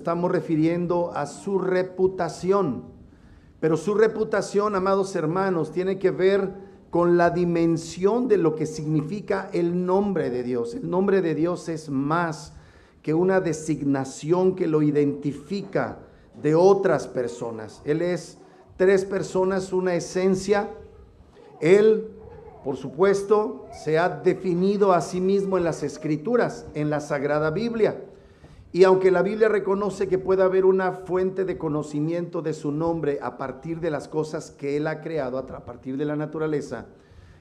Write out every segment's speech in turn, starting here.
Estamos refiriendo a su reputación, pero su reputación, amados hermanos, tiene que ver con la dimensión de lo que significa el nombre de Dios. El nombre de Dios es más que una designación que lo identifica de otras personas. Él es tres personas, una esencia. Él, por supuesto, se ha definido a sí mismo en las Escrituras, en la Sagrada Biblia. Y aunque la Biblia reconoce que puede haber una fuente de conocimiento de su nombre a partir de las cosas que Él ha creado, a partir de la naturaleza,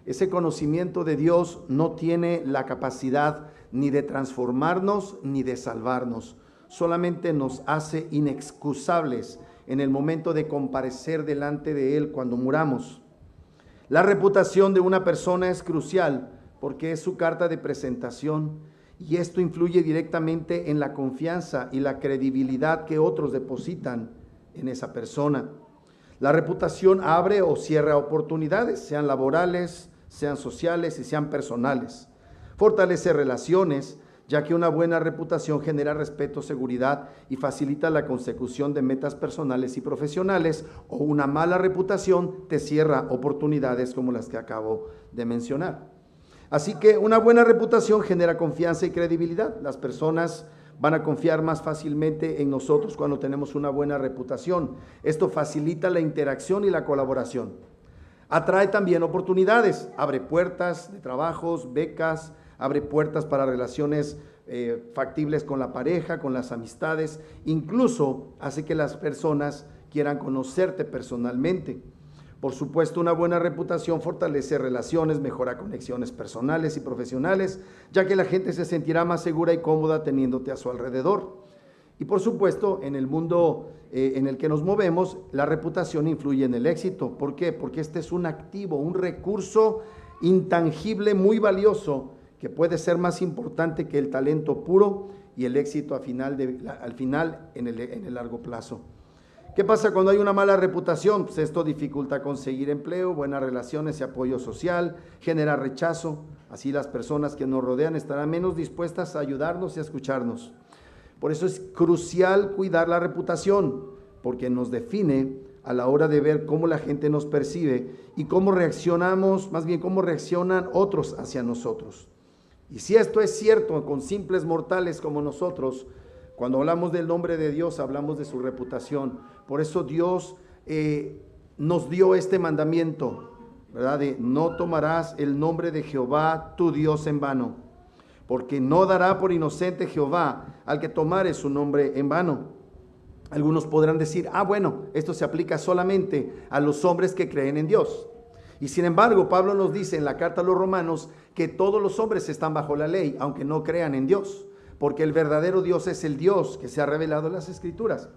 ese conocimiento de Dios no tiene la capacidad ni de transformarnos ni de salvarnos. Solamente nos hace inexcusables en el momento de comparecer delante de Él cuando muramos. La reputación de una persona es crucial porque es su carta de presentación. Y esto influye directamente en la confianza y la credibilidad que otros depositan en esa persona. La reputación abre o cierra oportunidades, sean laborales, sean sociales y sean personales. Fortalece relaciones, ya que una buena reputación genera respeto, seguridad y facilita la consecución de metas personales y profesionales, o una mala reputación te cierra oportunidades como las que acabo de mencionar. Así que una buena reputación genera confianza y credibilidad. Las personas van a confiar más fácilmente en nosotros cuando tenemos una buena reputación. Esto facilita la interacción y la colaboración. Atrae también oportunidades, abre puertas de trabajos, becas, abre puertas para relaciones factibles con la pareja, con las amistades. Incluso hace que las personas quieran conocerte personalmente. Por supuesto, una buena reputación fortalece relaciones, mejora conexiones personales y profesionales, ya que la gente se sentirá más segura y cómoda teniéndote a su alrededor. Y por supuesto, en el mundo en el que nos movemos, la reputación influye en el éxito. ¿Por qué? Porque este es un activo, un recurso intangible muy valioso que puede ser más importante que el talento puro y el éxito al final en el largo plazo. ¿Qué pasa cuando hay una mala reputación? Pues esto dificulta conseguir empleo, buenas relaciones y apoyo social, genera rechazo. Así las personas que nos rodean estarán menos dispuestas a ayudarnos y a escucharnos. Por eso es crucial cuidar la reputación, porque nos define a la hora de ver cómo la gente nos percibe y cómo reaccionamos, más bien cómo reaccionan otros hacia nosotros. Y si esto es cierto con simples mortales como nosotros, cuando hablamos del nombre de Dios, hablamos de su reputación. Por eso Dios nos dio este mandamiento, ¿verdad? De no tomarás el nombre de Jehová tu Dios en vano, porque no dará por inocente Jehová al que tomare su nombre en vano. Algunos podrán decir, bueno, esto se aplica solamente a los hombres que creen en Dios. Y sin embargo, Pablo nos dice en la carta a los Romanos que todos los hombres están bajo la ley, aunque no crean en Dios. Porque el verdadero Dios es el Dios que se ha revelado en las Escrituras.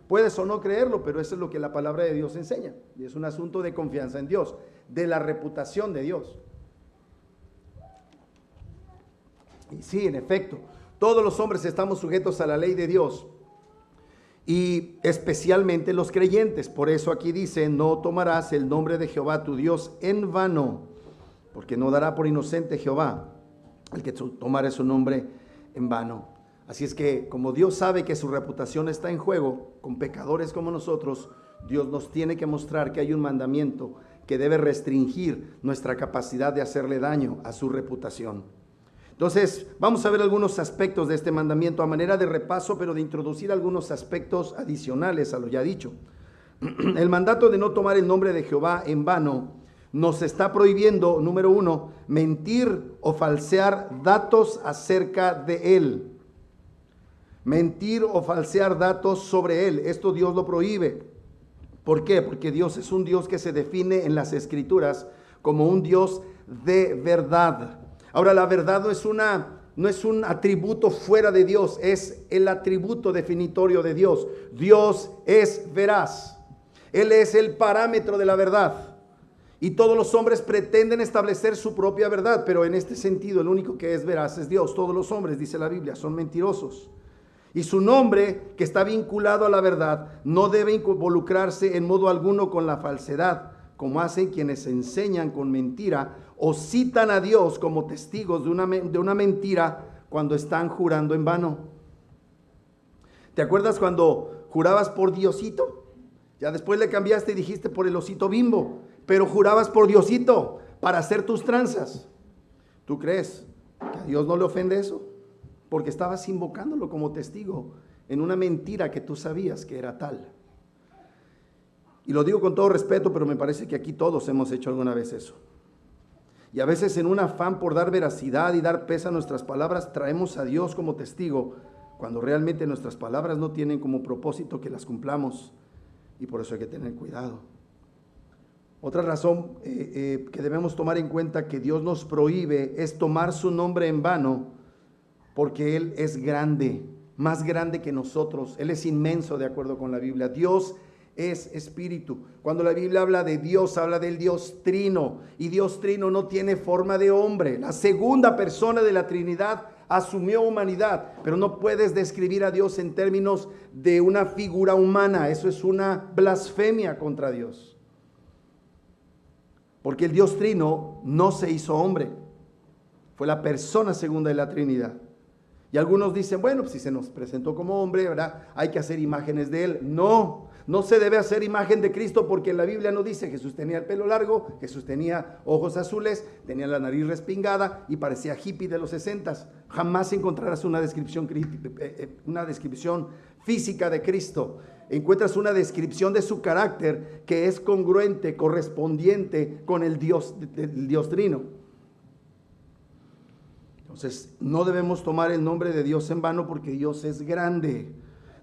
Puedes o no creerlo, pero eso es lo que la palabra de Dios enseña. Y es un asunto de confianza en Dios, de la reputación de Dios. Y sí, en efecto, todos los hombres estamos sujetos a la ley de Dios. Y especialmente los creyentes. Por eso aquí dice, no tomarás el nombre de Jehová tu Dios en vano, porque no dará por inocente Jehová el que tomare su nombre en vano. Así es que como Dios sabe que su reputación está en juego con pecadores como nosotros, Dios nos tiene que mostrar que hay un mandamiento que debe restringir nuestra capacidad de hacerle daño a su reputación. Entonces vamos a ver algunos aspectos de este mandamiento a manera de repaso, pero de introducir algunos aspectos adicionales a lo ya dicho. El mandato de no tomar el nombre de Jehová en vano nos está prohibiendo, número 1, mentir o falsear datos acerca de Él. Mentir o falsear datos sobre Él. Esto Dios lo prohíbe. ¿Por qué? Porque Dios es un Dios que se define en las Escrituras como un Dios de verdad. Ahora, la verdad no es un atributo fuera de Dios, es el atributo definitorio de Dios. Dios es veraz. Él es el parámetro de la verdad. Y todos los hombres pretenden establecer su propia verdad, pero en este sentido el único que es veraz es Dios. Todos los hombres, dice la Biblia, son mentirosos. Y su nombre, que está vinculado a la verdad, no debe involucrarse en modo alguno con la falsedad, como hacen quienes enseñan con mentira o citan a Dios como testigos de una mentira cuando están jurando en vano. ¿Te acuerdas cuando jurabas por Diosito? Ya después le cambiaste y dijiste por el osito Bimbo, pero jurabas por Diosito para hacer tus tranzas. ¿Tú crees que a Dios no le ofende eso? Porque estabas invocándolo como testigo en una mentira que tú sabías que era tal. Y lo digo con todo respeto, pero me parece que aquí todos hemos hecho alguna vez eso. Y a veces en un afán por dar veracidad y dar peso a nuestras palabras, traemos a Dios como testigo, cuando realmente nuestras palabras no tienen como propósito que las cumplamos. Y por eso hay que tener cuidado. Otra razón que debemos tomar en cuenta que Dios nos prohíbe es tomar su nombre en vano, porque Él es grande, más grande que nosotros. Él es inmenso de acuerdo con la Biblia. Dios es espíritu. Cuando la Biblia habla de Dios, habla del Dios trino, y Dios trino no tiene forma de hombre. La segunda persona de la Trinidad asumió humanidad, pero no puedes describir a Dios en términos de una figura humana. Eso es una blasfemia contra Dios, porque el Dios trino no se hizo hombre, fue la persona segunda de la Trinidad. Y algunos dicen, bueno, pues si se nos presentó como hombre, ¿verdad? Hay que hacer imágenes de Él. No se debe hacer imagen de Cristo, porque la Biblia no dice Jesús tenía el pelo largo, Jesús tenía ojos azules, tenía la nariz respingada y parecía hippie de los 60s. Jamás encontrarás una descripción física de Cristo. Encuentras una descripción de su carácter que es congruente, correspondiente con el Dios trino. Entonces, no debemos tomar el nombre de Dios en vano, porque Dios es grande.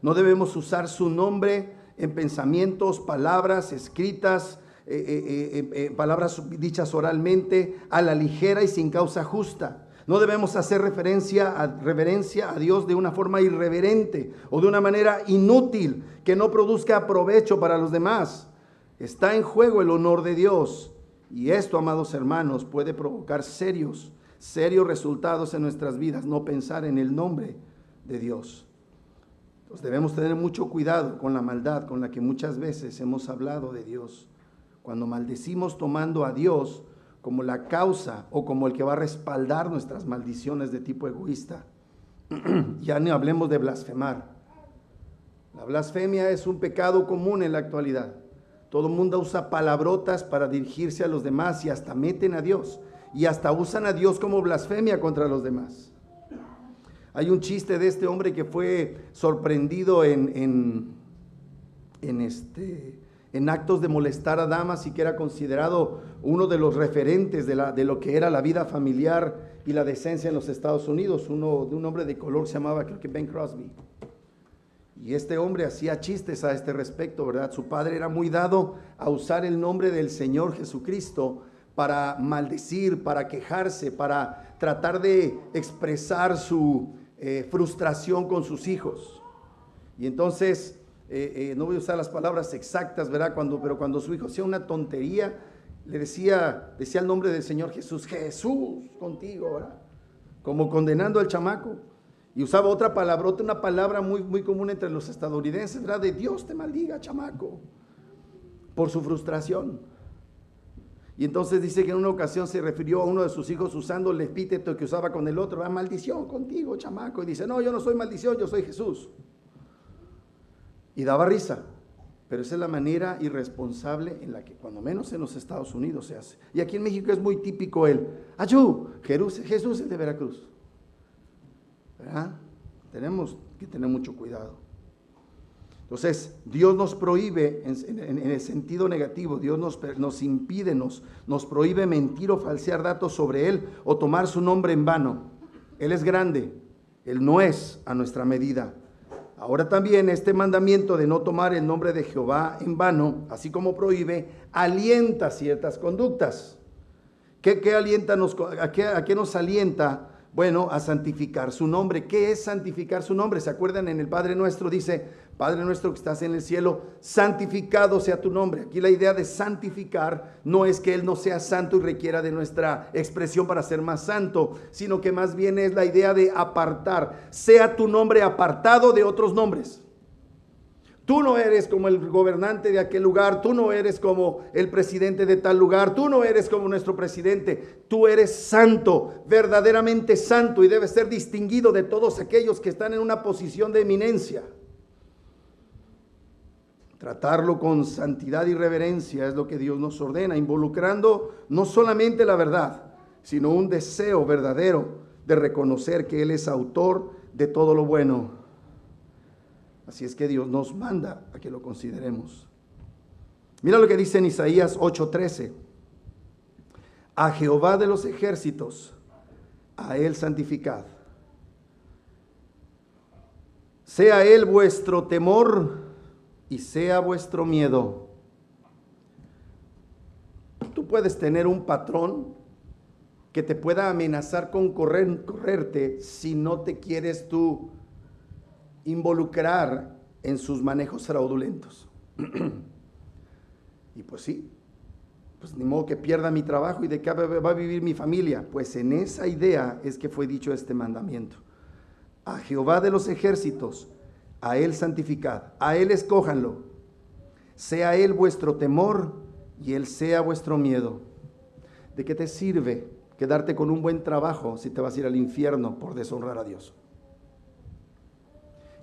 No debemos usar su nombre en pensamientos, palabras escritas, palabras dichas oralmente, a la ligera y sin causa justa. No debemos hacer reverencia a Dios de una forma irreverente o de una manera inútil que no produzca provecho para los demás. Está en juego el honor de Dios, y esto, amados hermanos, puede provocar serios resultados en nuestras vidas, no pensar en el nombre de Dios. Entonces debemos tener mucho cuidado con la maldad con la que muchas veces hemos hablado de Dios, cuando maldecimos tomando a Dios como la causa o como el que va a respaldar nuestras maldiciones de tipo egoísta. Ya no hablemos de blasfemar. La blasfemia es un pecado común en la actualidad. Todo el mundo usa palabrotas para dirigirse a los demás, y hasta meten a Dios, y hasta usan a Dios como blasfemia contra los demás. Hay un chiste de este hombre que fue sorprendido en actos de molestar a damas, y que era considerado uno de los referentes de lo que era la vida familiar y la decencia en los Estados Unidos. De un hombre de color, se llamaba, creo que Ben Crosby. Y este hombre hacía chistes a este respecto, ¿verdad? Su padre era muy dado a usar el nombre del Señor Jesucristo para maldecir, para quejarse, para tratar de expresar su frustración con sus hijos. Y entonces, no voy a usar las palabras exactas, ¿verdad? Pero cuando su hijo hacía una tontería, le decía el nombre del Señor Jesús, Jesús contigo, ¿verdad? Como condenando al chamaco. Y usaba otra palabrota, una palabra muy, muy común entre los estadounidenses, ¿verdad? De Dios te maldiga, chamaco, por su frustración. Y entonces dice que en una ocasión se refirió a uno de sus hijos usando el epíteto que usaba con el otro, maldición contigo, chamaco. Y dice, no, yo no soy maldición, yo soy Jesús. Y daba risa, pero esa es la manera irresponsable en la que, cuando menos en los Estados Unidos, se hace. Y aquí en México es muy típico el, ayú, Jesús el de Veracruz. ¿Verdad? Tenemos que tener mucho cuidado. Entonces, Dios nos prohíbe, en el sentido negativo, Dios nos impide, nos prohíbe mentir o falsear datos sobre Él o tomar su nombre en vano. Él es grande, Él no es a nuestra medida. Ahora también este mandamiento de no tomar el nombre de Jehová en vano, así como prohíbe, alienta ciertas conductas. ¿Qué alienta? ¿A qué nos alienta? Bueno, a santificar su nombre. ¿Qué es santificar su nombre? ¿Se acuerdan? En el Padre Nuestro dice, Padre nuestro que estás en el cielo, santificado sea tu nombre. Aquí la idea de santificar no es que Él no sea santo y requiera de nuestra expresión para ser más santo, sino que más bien es la idea de apartar. Sea tu nombre apartado de otros nombres. Tú no eres como el gobernante de aquel lugar, tú no eres como el presidente de tal lugar, tú no eres como nuestro presidente, tú eres santo, verdaderamente santo, y debes ser distinguido de todos aquellos que están en una posición de eminencia. Tratarlo con santidad y reverencia es lo que Dios nos ordena, involucrando no solamente la verdad, sino un deseo verdadero de reconocer que Él es autor de todo lo bueno. Así es que Dios nos manda a que lo consideremos. Mira lo que dice en Isaías 8:13. A Jehová de los ejércitos, a Él santificad. Sea Él vuestro temor y sea vuestro miedo. Tú puedes tener un patrón que te pueda amenazar con correrte si no te quieres tú involucrar en sus manejos fraudulentos. Y pues sí, pues ni modo que pierda mi trabajo y de qué va a vivir mi familia. Pues en esa idea es que fue dicho este mandamiento. A Jehová de los ejércitos, a Él santificad, a Él escójanlo, sea Él vuestro temor y Él sea vuestro miedo. ¿De qué te sirve quedarte con un buen trabajo si te vas a ir al infierno por deshonrar a Dios?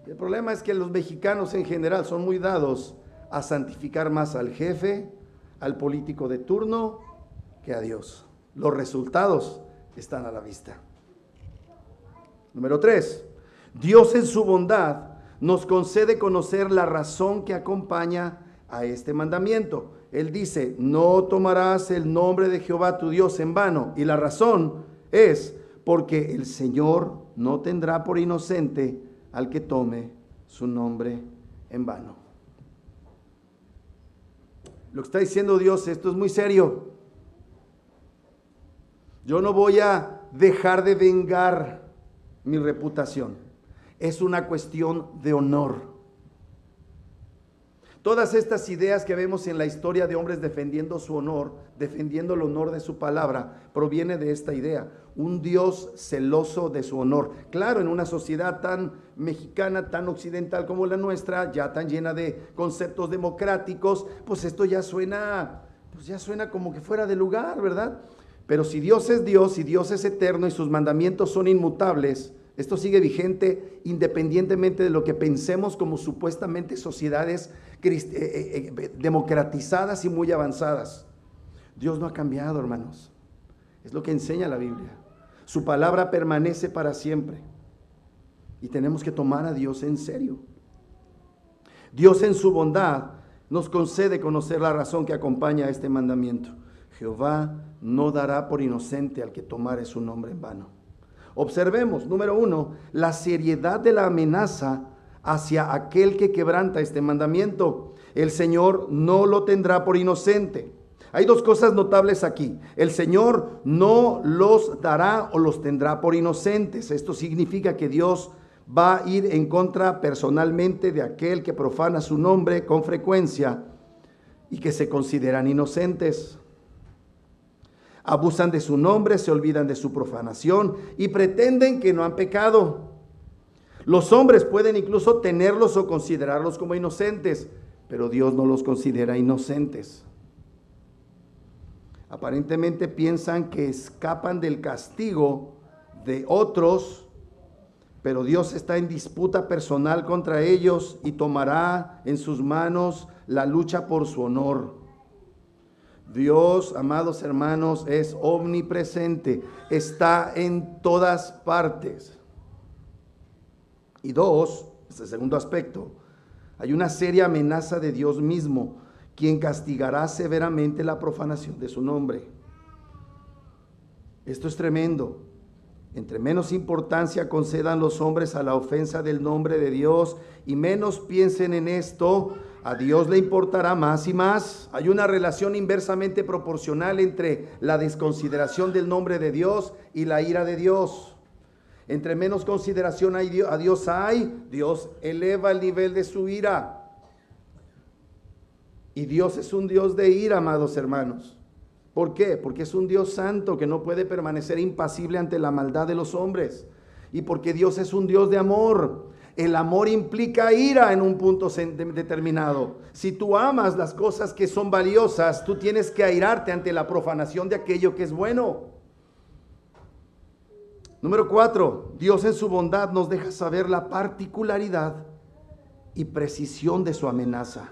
El problema es que los mexicanos en general son muy dados a santificar más al jefe, al político de turno, que a Dios. Los resultados están a la vista. Número 3. Dios en su bondad nos concede conocer la razón que acompaña a este mandamiento. Él dice, no tomarás el nombre de Jehová tu Dios en vano. Y la razón es porque el Señor no tendrá por inocente al que tome su nombre en vano. Lo que está diciendo Dios, esto es muy serio. Yo no voy a dejar de vengar mi reputación. Es una cuestión de honor. Todas estas ideas que vemos en la historia de hombres defendiendo su honor, defendiendo el honor de su palabra, proviene de esta idea. Un Dios celoso de su honor. Claro, en una sociedad tan mexicana, tan occidental como la nuestra, ya tan llena de conceptos democráticos, pues esto ya suena como que fuera de lugar, ¿verdad? Pero si Dios es Dios y Dios es eterno y sus mandamientos son inmutables, esto sigue vigente independientemente de lo que pensemos como supuestamente sociedades democratizadas y muy avanzadas. Dios no ha cambiado, hermanos. Es lo que enseña la Biblia. Su palabra permanece para siempre. Y tenemos que tomar a Dios en serio. Dios en su bondad nos concede conocer la razón que acompaña a este mandamiento. Jehová no dará por inocente al que tomare su nombre en vano. Observemos, número 1, la seriedad de la amenaza hacia aquel que quebranta este mandamiento. El Señor no lo tendrá por inocente. Hay dos cosas notables aquí. El Señor no los dará o los tendrá por inocentes. Esto significa que Dios va a ir en contra personalmente de aquel que profana su nombre con frecuencia y que se consideran inocentes. Abusan de su nombre, se olvidan de su profanación y pretenden que no han pecado. Los hombres pueden incluso tenerlos o considerarlos como inocentes, pero Dios no los considera inocentes. Aparentemente piensan que escapan del castigo de otros, pero Dios está en disputa personal contra ellos y tomará en sus manos la lucha por su honor. Dios, amados hermanos, es omnipresente, está en todas partes. Y 2, este segundo aspecto, hay una seria amenaza de Dios mismo, quien castigará severamente la profanación de su nombre. Esto es tremendo. Entre menos importancia concedan los hombres a la ofensa del nombre de Dios y menos piensen en esto, a Dios le importará más y más. Hay una relación inversamente proporcional entre la desconsideración del nombre de Dios y la ira de Dios. Entre menos consideración a Dios hay, Dios eleva el nivel de su ira. Y Dios es un Dios de ira, amados hermanos. ¿Por qué? Porque es un Dios santo que no puede permanecer impasible ante la maldad de los hombres. Y porque Dios es un Dios de amor. El amor implica ira en un punto determinado. Si tú amas las cosas que son valiosas, tú tienes que airarte ante la profanación de aquello que es bueno. Número 4, Dios en su bondad nos deja saber la particularidad y precisión de su amenaza.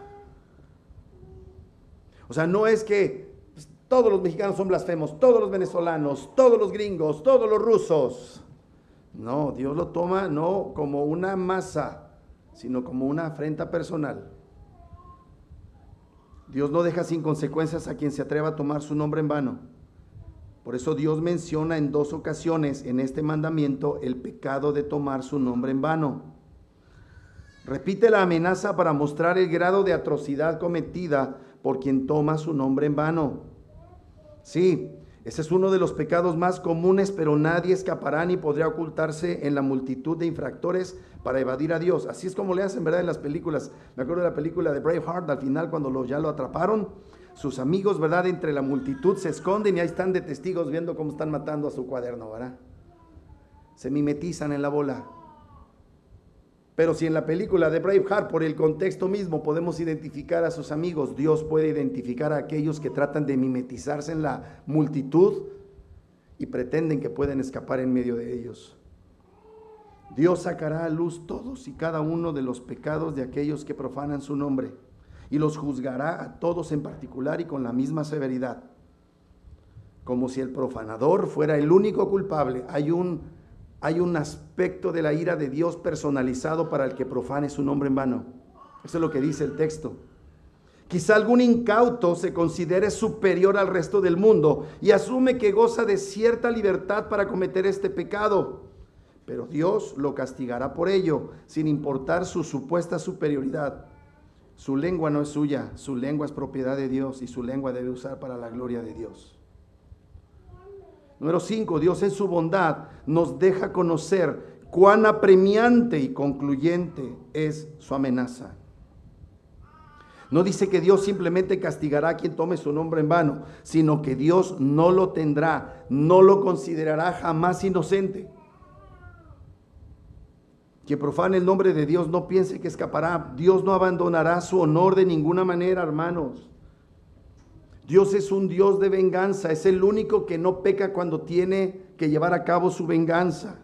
O sea, no es que pues, todos los mexicanos son blasfemos, todos los venezolanos, todos los gringos, todos los rusos. No, Dios lo toma no como una masa, sino como una afrenta personal. Dios no deja sin consecuencias a quien se atreva a tomar su nombre en vano. Por eso Dios menciona en 2 ocasiones en este mandamiento el pecado de tomar su nombre en vano. Repite la amenaza para mostrar el grado de atrocidad cometida por quien toma su nombre en vano. Sí, ese es uno de los pecados más comunes, pero nadie escapará ni podrá ocultarse en la multitud de infractores para evadir a Dios. Así es como le hacen, ¿verdad? En las películas. Me acuerdo de la película de Braveheart, al final cuando ya lo atraparon, sus amigos, ¿verdad? Entre la multitud se esconden y ahí están de testigos viendo cómo están matando a su cuaderno, ¿verdad? Se mimetizan en la bola. Pero si en la película de Braveheart, por el contexto mismo, podemos identificar a sus amigos, Dios puede identificar a aquellos que tratan de mimetizarse en la multitud y pretenden que pueden escapar en medio de ellos. Dios sacará a luz todos y cada uno de los pecados de aquellos que profanan su nombre y los juzgará a todos en particular y con la misma severidad. Como si el profanador fuera el único culpable, hay un aspecto de la ira de Dios personalizado para el que profane su nombre en vano. Eso es lo que dice el texto. Quizá algún incauto se considere superior al resto del mundo y asume que goza de cierta libertad para cometer este pecado, pero Dios lo castigará por ello, sin importar su supuesta superioridad. Su lengua no es suya, su lengua es propiedad de Dios y su lengua debe usar para la gloria de Dios. Número 5, Dios en su bondad nos deja conocer cuán apremiante y concluyente es su amenaza. No dice que Dios simplemente castigará a quien tome su nombre en vano, sino que Dios no lo tendrá, no lo considerará jamás inocente. Quien profane el nombre de Dios no piense que escapará. Dios no abandonará su honor de ninguna manera, hermanos. Dios es un Dios de venganza, es el único que no peca cuando tiene que llevar a cabo su venganza,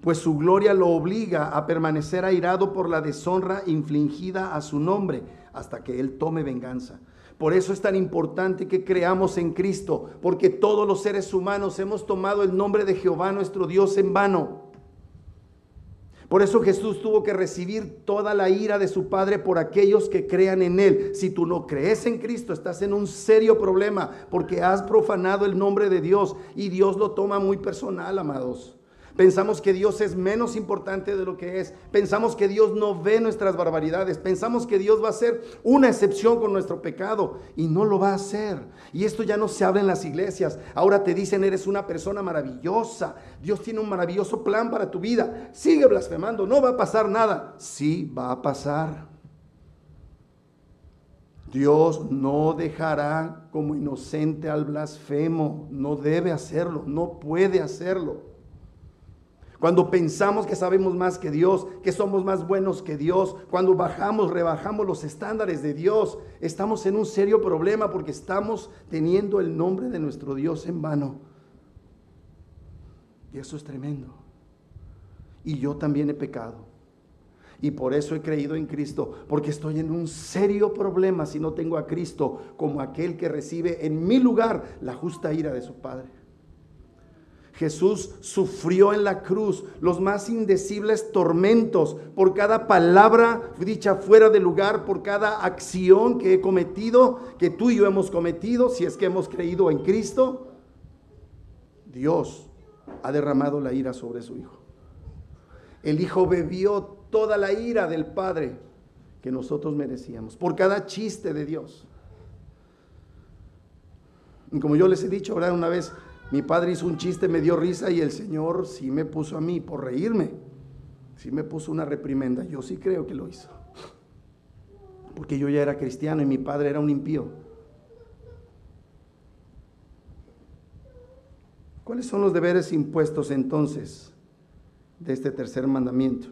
pues su gloria lo obliga a permanecer airado por la deshonra infligida a su nombre hasta que Él tome venganza. Por eso es tan importante que creamos en Cristo, porque todos los seres humanos hemos tomado el nombre de Jehová nuestro Dios en vano. Por eso Jesús tuvo que recibir toda la ira de su Padre por aquellos que crean en Él. Si tú no crees en Cristo, estás en un serio problema porque has profanado el nombre de Dios y Dios lo toma muy personal, amados. Pensamos que Dios es menos importante de lo que es. Pensamos que Dios no ve nuestras barbaridades. Pensamos que Dios va a hacer una excepción con nuestro pecado y no lo va a hacer. Y esto ya no se habla en las iglesias. Ahora te dicen, eres una persona maravillosa. Dios tiene un maravilloso plan para tu vida. Sigue blasfemando, no va a pasar nada. Sí, va a pasar. Dios no dejará como inocente al blasfemo. No debe hacerlo, no puede hacerlo. Cuando pensamos que sabemos más que Dios, que somos más buenos que Dios, cuando rebajamos los estándares de Dios, estamos en un serio problema porque estamos teniendo el nombre de nuestro Dios en vano. Y eso es tremendo. Y yo también he pecado. Y por eso he creído en Cristo, porque estoy en un serio problema si no tengo a Cristo como aquel que recibe en mi lugar la justa ira de su Padre. Jesús sufrió en la cruz los más indecibles tormentos por cada palabra dicha fuera de lugar, por cada acción que he cometido, que tú y yo hemos cometido, si es que hemos creído en Cristo. Dios ha derramado la ira sobre su Hijo. El Hijo bebió toda la ira del Padre que nosotros merecíamos, por cada chiste de Dios. Y como yo les he dicho, ¿verdad? Una vez mi padre hizo un chiste, me dio risa y el Señor sí me puso a mí, por reírme, sí me puso una reprimenda. Yo sí creo que lo hizo, porque yo ya era cristiano y mi padre era un impío. ¿Cuáles son los deberes impuestos entonces de este tercer mandamiento?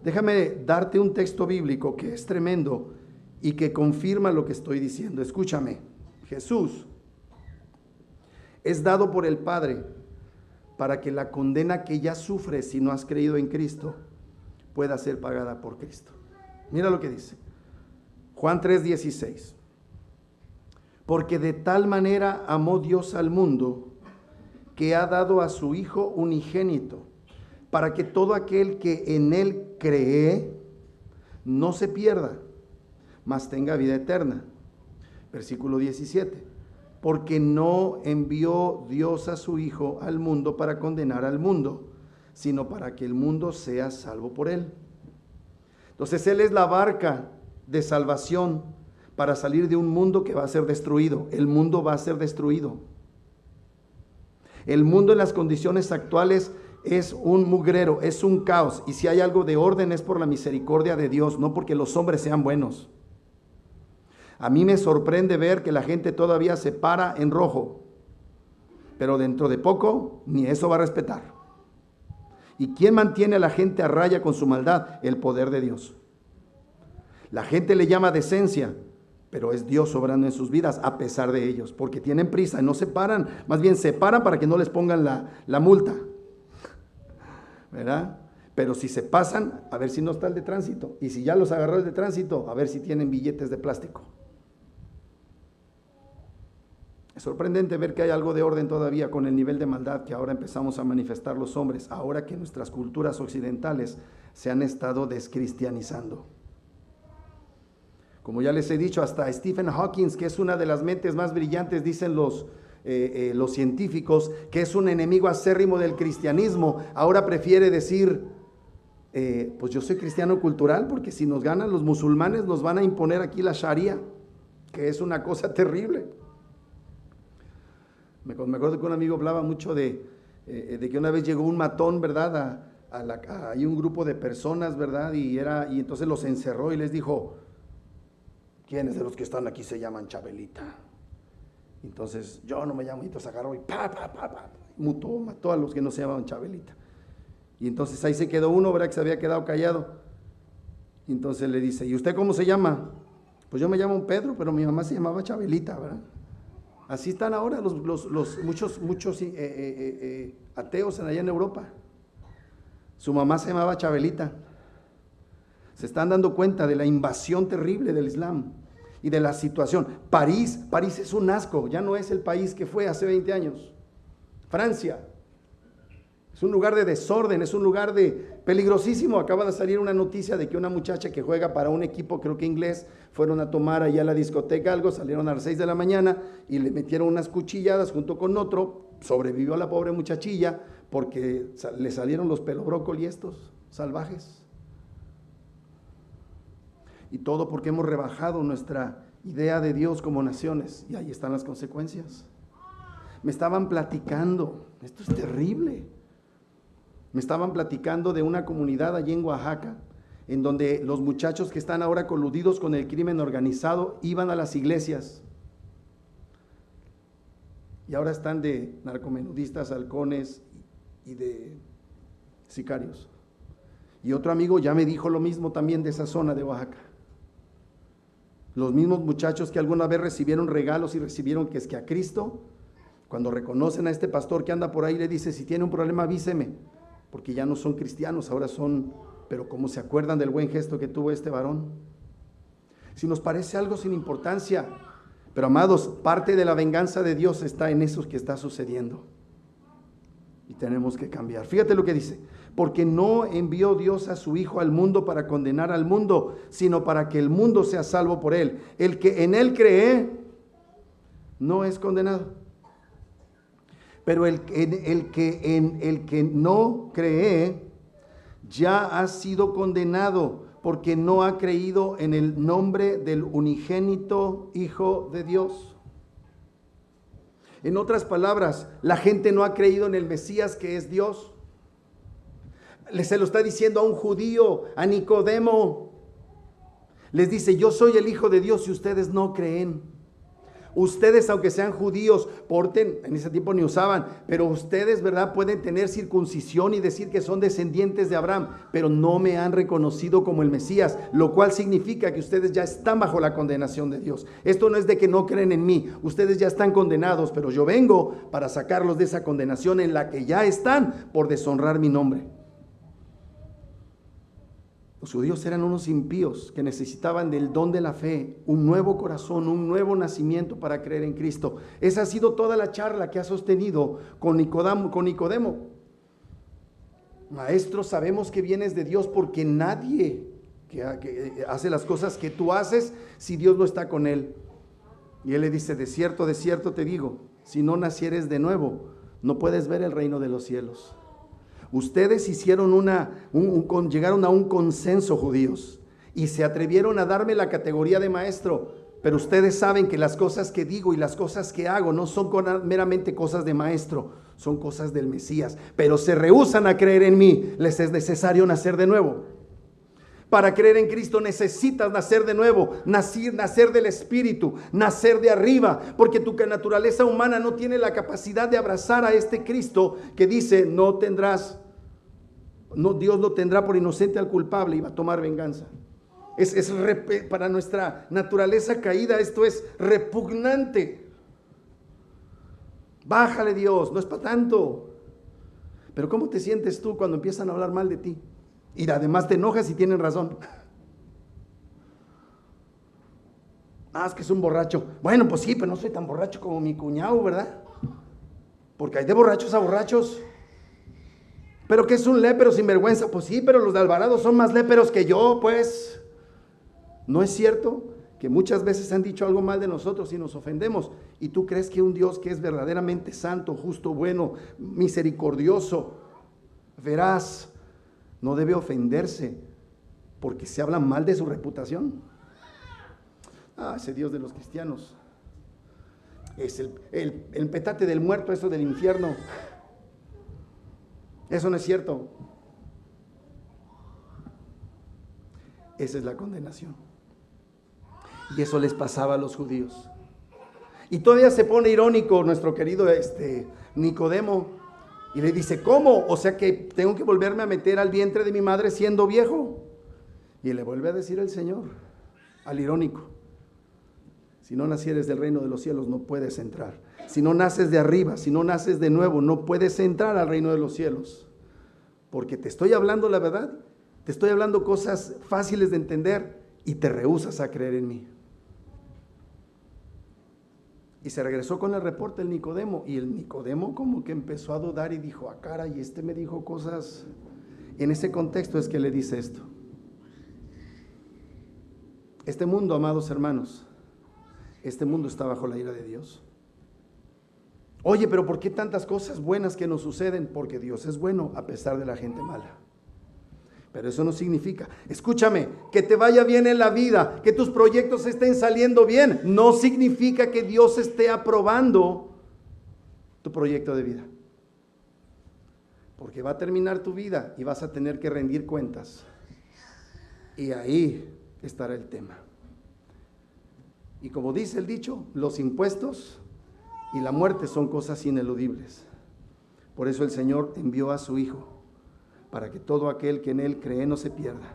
Déjame darte un texto bíblico que es tremendo y que confirma lo que estoy diciendo. Escúchame, Jesús es dado por el Padre para que la condena que ya sufres si no has creído en Cristo pueda ser pagada por Cristo. Mira lo que dice Juan 3:16. Porque de tal manera amó Dios al mundo, que ha dado a su Hijo unigénito, para que todo aquel que en Él cree no se pierda, mas tenga vida eterna. Versículo 17. Porque no envió Dios a su Hijo al mundo para condenar al mundo, sino para que el mundo sea salvo por Él. Entonces Él es la barca de salvación para salir de un mundo que va a ser destruido. El mundo va a ser destruido. El mundo en las condiciones actuales es un mugrero, es un caos. Y si hay algo de orden es por la misericordia de Dios, no porque los hombres sean buenos. A mí me sorprende ver que la gente todavía se para en rojo, pero dentro de poco ni eso va a respetar. ¿Y quién mantiene a la gente a raya con su maldad? El poder de Dios. La gente le llama decencia, pero es Dios obrando en sus vidas a pesar de ellos, porque tienen prisa y no se paran, más bien se paran para que no les pongan la multa, ¿verdad? Pero si se pasan, a ver si no está el de tránsito, y si ya los agarró el de tránsito, a ver si tienen billetes de plástico. Es sorprendente ver que hay algo de orden todavía con el nivel de maldad que ahora empezamos a manifestar los hombres, ahora que nuestras culturas occidentales se han estado descristianizando. Como ya les he dicho, hasta Stephen Hawking, que es una de las mentes más brillantes, dicen los científicos, que es un enemigo acérrimo del cristianismo, ahora prefiere decir, pues yo soy cristiano cultural, porque si nos ganan los musulmanes nos van a imponer aquí la Sharia, que es una cosa terrible. Me acuerdo que un amigo hablaba mucho de que una vez llegó un matón, ¿verdad? Hay un grupo de personas, ¿verdad? Y entonces los encerró y les dijo, ¿quiénes de los que están aquí se llaman Chabelita? Entonces, yo no me llamo, y entonces agarró y mató a los que no se llamaban Chabelita. Y entonces ahí se quedó uno, ¿verdad? Que se había quedado callado. Y entonces le dice, ¿y usted cómo se llama? Pues yo me llamo Pedro, pero mi mamá se llamaba Chabelita, ¿verdad? Así están ahora muchos ateos allá en Europa. Su mamá se llamaba Chabelita. Se están dando cuenta de la invasión terrible del Islam y de la situación. París es un asco, ya no es el país que fue hace 20 años. Francia es un lugar de desorden, es un lugar peligrosísimo. Acaba de salir una noticia de que una muchacha que juega para un equipo, creo que inglés, fueron a tomar allá a la discoteca algo, salieron a las 6 de la mañana y le metieron unas cuchilladas junto con otro. Sobrevivió la pobre muchachilla porque le salieron los pelobrócoli estos salvajes. Y todo porque hemos rebajado nuestra idea de Dios como naciones. Y ahí están las consecuencias. Me estaban platicando, esto es terrible. Me estaban platicando de una comunidad allí en Oaxaca, en donde los muchachos que están ahora coludidos con el crimen organizado iban a las iglesias. Y ahora están de narcomenudistas, halcones y de sicarios. Y otro amigo ya me dijo lo mismo también de esa zona de Oaxaca. Los mismos muchachos que alguna vez recibieron regalos y recibieron que es que a Cristo, cuando reconocen a este pastor que anda por ahí, le dice, si tiene un problema avíseme, porque ya no son cristianos, ahora son, pero como se acuerdan del buen gesto que tuvo este varón. Si nos parece algo sin importancia, pero amados, parte de la venganza de Dios está en eso que está sucediendo. Y tenemos que cambiar. Fíjate lo que dice, porque no envió Dios a su Hijo al mundo para condenar al mundo, sino para que el mundo sea salvo por él. El que en él cree, no es condenado. Pero el que no cree, ya ha sido condenado, porque no ha creído en el nombre del unigénito Hijo de Dios. En otras palabras, la gente no ha creído en el Mesías que es Dios. Se lo está diciendo a un judío, a Nicodemo. Les dice, yo soy el Hijo de Dios y ustedes no creen. Ustedes, aunque sean judíos, en ese tiempo ni usaban, pero ustedes, ¿verdad? Pueden tener circuncisión y decir que son descendientes de Abraham, pero no me han reconocido como el Mesías, lo cual significa que ustedes ya están bajo la condenación de Dios. Esto no es de que no creen en mí, ustedes ya están condenados, pero yo vengo para sacarlos de esa condenación en la que ya están por deshonrar mi nombre. Los judíos eran unos impíos que necesitaban del don de la fe, un nuevo corazón, un nuevo nacimiento para creer en Cristo. Esa ha sido toda la charla que ha sostenido con Nicodemo. Maestro, sabemos que vienes de Dios porque nadie que hace las cosas que tú haces si Dios no está con él. Y él le dice, de cierto te digo, si no nacieres de nuevo, no puedes ver el reino de los cielos. Ustedes hicieron llegaron a un consenso, judíos, y se atrevieron a darme la categoría de maestro, pero ustedes saben que las cosas que digo y las cosas que hago no son meramente cosas de maestro, son cosas del Mesías, pero se rehúsan a creer en mí. Les es necesario nacer de nuevo. Para creer en Cristo necesitas nacer de nuevo, nacer del Espíritu, nacer de arriba, porque tu naturaleza humana no tiene la capacidad de abrazar a este Cristo que dice, Dios no tendrá por inocente al culpable y va a tomar venganza. Para nuestra naturaleza caída esto es repugnante. Bájale, Dios, no es para tanto. Pero ¿cómo te sientes tú cuando empiezan a hablar mal de ti? Y además te enojas y tienen razón. Es que es un borracho. Bueno, pues sí, pero no soy tan borracho como mi cuñado, ¿verdad? Porque hay de borrachos a borrachos. Pero que es un lépero sin vergüenza. Pues sí, pero los de Alvarado son más léperos que yo, pues. ¿No es cierto que muchas veces han dicho algo mal de nosotros y nos ofendemos? Y tú crees que un Dios que es verdaderamente santo, justo, bueno, misericordioso, veraz, no debe ofenderse porque se habla mal de su reputación. Ese Dios de los cristianos es el petate del muerto, eso del infierno. Eso no es cierto. Esa es la condenación. Y eso les pasaba a los judíos. Y todavía se pone irónico nuestro querido Nicodemo. Y le dice, ¿cómo? O sea que tengo que volverme a meter al vientre de mi madre siendo viejo. Y le vuelve a decir el Señor, al irónico, si no nacieres del reino de los cielos no puedes entrar. Si no naces de arriba, si no naces de nuevo, no puedes entrar al reino de los cielos. Porque te estoy hablando la verdad, te estoy hablando cosas fáciles de entender y te rehusas a creer en mí. Y se regresó con el reporte el Nicodemo, y el Nicodemo como que empezó a dudar y dijo, caray, me dijo cosas. En ese contexto es que le dice esto. Este mundo, amados hermanos, este mundo está bajo la ira de Dios. Oye, pero ¿por qué tantas cosas buenas que nos suceden? Porque Dios es bueno a pesar de la gente mala. Pero eso no significa, escúchame, que te vaya bien en la vida, que tus proyectos estén saliendo bien. No significa que Dios esté aprobando tu proyecto de vida. Porque va a terminar tu vida y vas a tener que rendir cuentas. Y ahí estará el tema. Y como dice el dicho, los impuestos y la muerte son cosas ineludibles. Por eso el Señor envió a su Hijo, para que todo aquel que en Él cree no se pierda.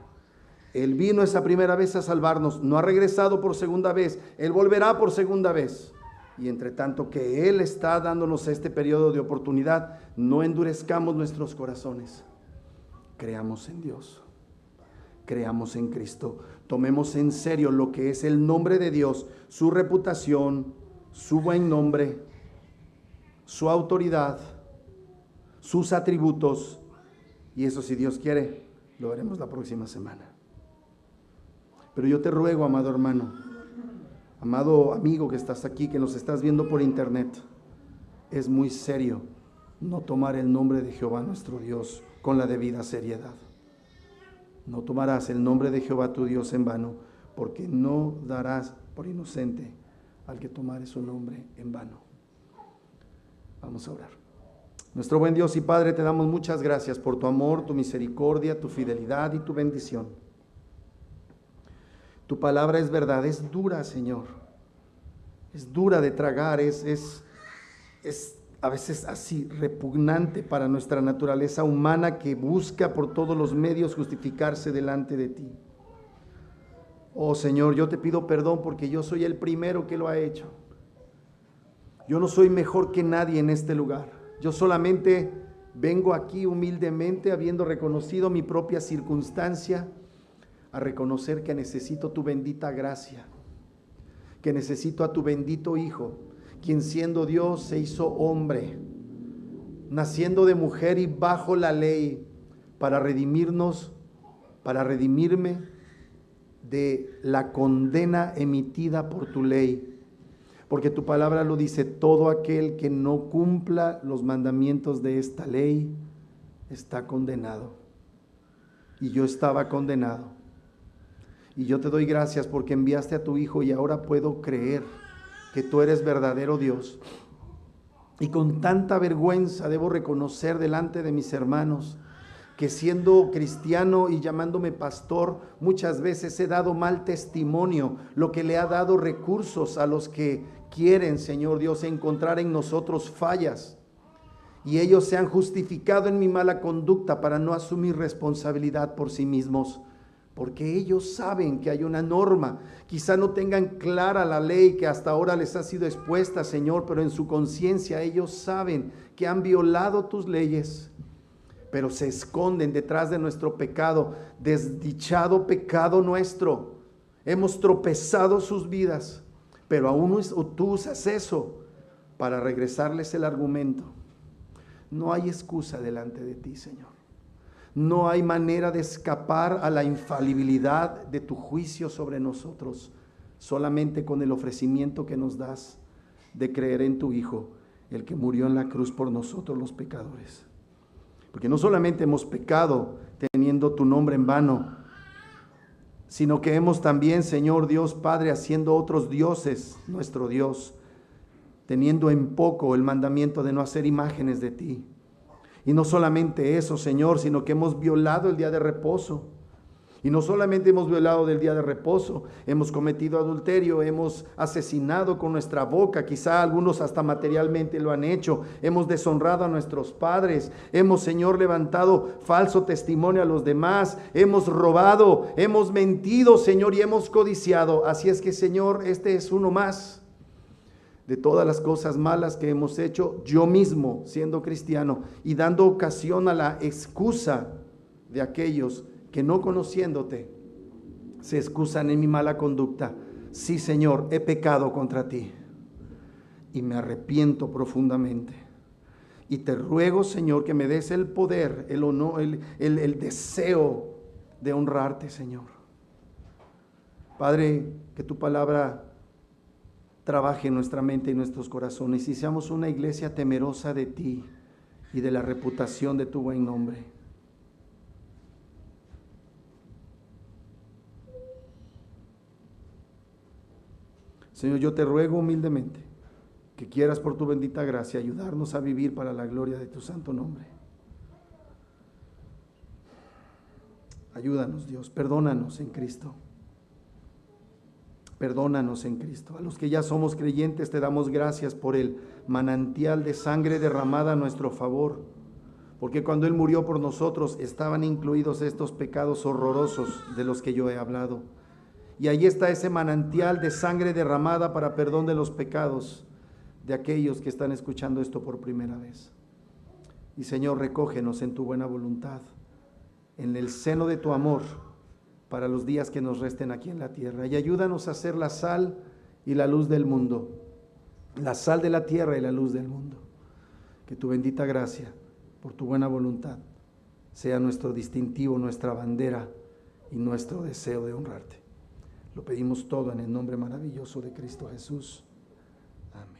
Él vino esa primera vez a salvarnos, no ha regresado por segunda vez, Él volverá por segunda vez. Y entre tanto que Él está dándonos este periodo de oportunidad, no endurezcamos nuestros corazones. Creamos en Dios, creamos en Cristo, tomemos en serio lo que es el nombre de Dios, su reputación, su buen nombre, su autoridad, sus atributos. Y eso, si Dios quiere, lo veremos la próxima semana. Pero yo te ruego, amado hermano, amado amigo que estás aquí, que nos estás viendo por internet, es muy serio no tomar el nombre de Jehová nuestro Dios con la debida seriedad. No tomarás el nombre de Jehová tu Dios en vano, porque no darás por inocente al que tomare su nombre en vano. Vamos a orar. Nuestro buen Dios y Padre, te damos muchas gracias por tu amor, tu misericordia, tu fidelidad y tu bendición. Tu palabra es verdad, es dura, Señor. Es dura de tragar, es a veces así repugnante para nuestra naturaleza humana que busca por todos los medios justificarse delante de ti. Oh Señor, yo te pido perdón porque yo soy el primero que lo ha hecho. Yo no soy mejor que nadie en este lugar. Yo solamente vengo aquí humildemente, habiendo reconocido mi propia circunstancia, a reconocer que necesito tu bendita gracia, que necesito a tu bendito Hijo, quien siendo Dios se hizo hombre, naciendo de mujer y bajo la ley, para redimirnos, para redimirme de la condena emitida por tu ley. Porque tu palabra lo dice: todo aquel que no cumpla los mandamientos de esta ley está condenado. Y yo estaba condenado. Y yo te doy gracias porque enviaste a tu Hijo y ahora puedo creer que tú eres verdadero Dios. Y con tanta vergüenza debo reconocer delante de mis hermanos que siendo cristiano y llamándome pastor, muchas veces he dado mal testimonio, lo que le ha dado recursos a los que quieren, Señor Dios, encontrar en nosotros fallas. Y ellos se han justificado en mi mala conducta para no asumir responsabilidad por sí mismos, porque ellos saben que hay una norma. Quizá no tengan clara la ley que hasta ahora les ha sido expuesta, Señor, pero en su conciencia ellos saben que han violado tus leyes, pero se esconden detrás de nuestro pecado, desdichado pecado nuestro. Hemos tropezado sus vidas, pero aún tú usas eso para regresarles el argumento. No hay excusa delante de ti, Señor. No hay manera de escapar a la infalibilidad de tu juicio sobre nosotros, solamente con el ofrecimiento que nos das de creer en tu Hijo, el que murió en la cruz por nosotros los pecadores. Porque no solamente hemos pecado teniendo tu nombre en vano, sino que hemos también, Señor Dios Padre, haciendo otros dioses nuestro Dios, teniendo en poco el mandamiento de no hacer imágenes de ti. Y no solamente eso, Señor, sino que hemos violado el día de reposo. Y no solamente hemos violado del día de reposo, hemos cometido adulterio, hemos asesinado con nuestra boca, quizá algunos hasta materialmente lo han hecho, hemos deshonrado a nuestros padres, hemos, Señor, levantado falso testimonio a los demás, hemos robado, hemos mentido, Señor, y hemos codiciado. Así es que, Señor, este es uno más de todas las cosas malas que hemos hecho, yo mismo siendo cristiano y dando ocasión a la excusa de aquellos que no conociéndote se excusan en mi mala conducta. Sí, Señor, he pecado contra ti y me arrepiento profundamente. Y te ruego, Señor, que me des el poder, el honor, el deseo de honrarte, Señor. Padre, que tu palabra trabaje en nuestra mente y nuestros corazones y seamos una iglesia temerosa de ti y de la reputación de tu buen nombre. Señor, yo te ruego humildemente que quieras por tu bendita gracia ayudarnos a vivir para la gloria de tu santo nombre. Ayúdanos, Dios, perdónanos en Cristo. Perdónanos en Cristo. A los que ya somos creyentes te damos gracias por el manantial de sangre derramada a nuestro favor, porque cuando Él murió por nosotros estaban incluidos estos pecados horrorosos de los que yo he hablado. Y ahí está ese manantial de sangre derramada para perdón de los pecados de aquellos que están escuchando esto por primera vez. Y Señor, recógenos en tu buena voluntad, en el seno de tu amor, para los días que nos resten aquí en la tierra. Y ayúdanos a ser la sal y la luz del mundo, la sal de la tierra y la luz del mundo. Que tu bendita gracia, por tu buena voluntad, sea nuestro distintivo, nuestra bandera y nuestro deseo de honrarte. Lo pedimos todo en el nombre maravilloso de Cristo Jesús. Amén.